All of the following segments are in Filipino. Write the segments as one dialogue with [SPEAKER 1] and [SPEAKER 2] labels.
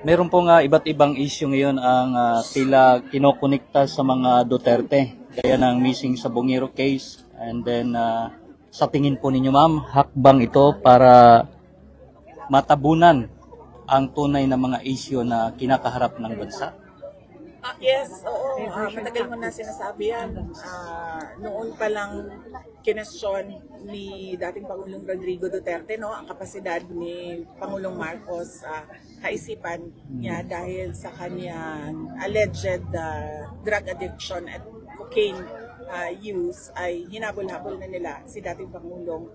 [SPEAKER 1] Meron pong iba't ibang issue ngayon ang tila kinokonekta sa mga Duterte. Gaya ng missing sa Bungiro case. And then sa tingin po ninyo ma'am, hakbang ito para matabunan ang tunay na mga issue na kinakaharap ng bansa?
[SPEAKER 2] Yes, oo. Matagal mo na sinasabi yan. Noon pa lang kinestyon ni dating Pangulong Rodrigo Duterte, no, ang kapasidad ni Pangulong Marcos, kaisipan niya dahil sa kanyang alleged drug addiction at cocaine use ay hinabol-habol na nila si dating Pangulong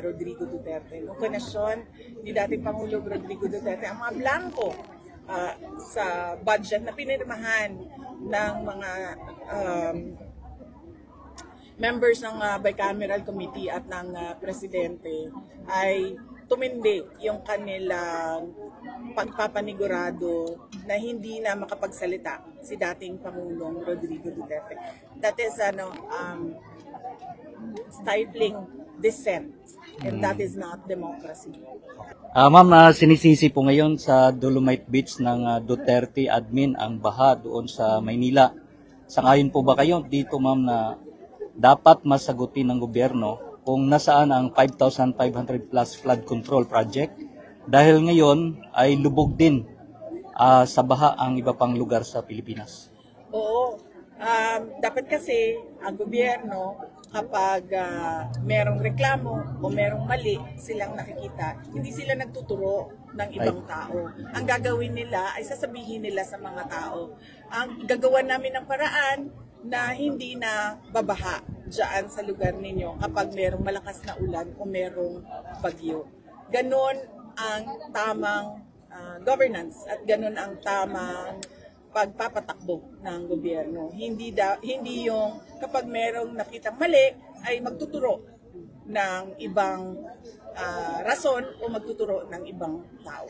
[SPEAKER 2] Rodrigo Duterte. Noong kinestyon ni dating Pangulong Rodrigo Duterte ang mga blanco sa budget na pinirmahan ng mga members ng bicameral committee at ng presidente ay tumindi yung kanilang pagpapanigurado na hindi na makapagsalita si dating Pangulong Rodrigo Duterte. That is stifling dissent, and that is not democracy.
[SPEAKER 1] Ma'am, sinisisi po ngayon sa Dolomite Beach ng Duterte admin ang baha doon sa Maynila. Sangayon po ba kayo dito ma'am na dapat masagutin ng gobyerno kung nasaan ang 5,500 plus flood control project dahil ngayon ay lubog din sa baha ang iba pang lugar sa Pilipinas?
[SPEAKER 2] Oo. Dapat kasi ang gobyerno kapag merong reklamo o merong mali silang nakikita, hindi sila nagtuturo ng ibang tao. Ang gagawin nila ay sasabihin nila sa mga tao. Ang gagawa namin ng paraan na hindi na babaha dyan sa lugar ninyo kapag merong malakas na ulan o merong bagyo. Ganon ang tamang governance at ganon ang tamang pagpapatakbo ng gobyerno. Hindi yung kapag merong nakita mali ay magtuturo ng ibang rason o magtuturo ng ibang tao.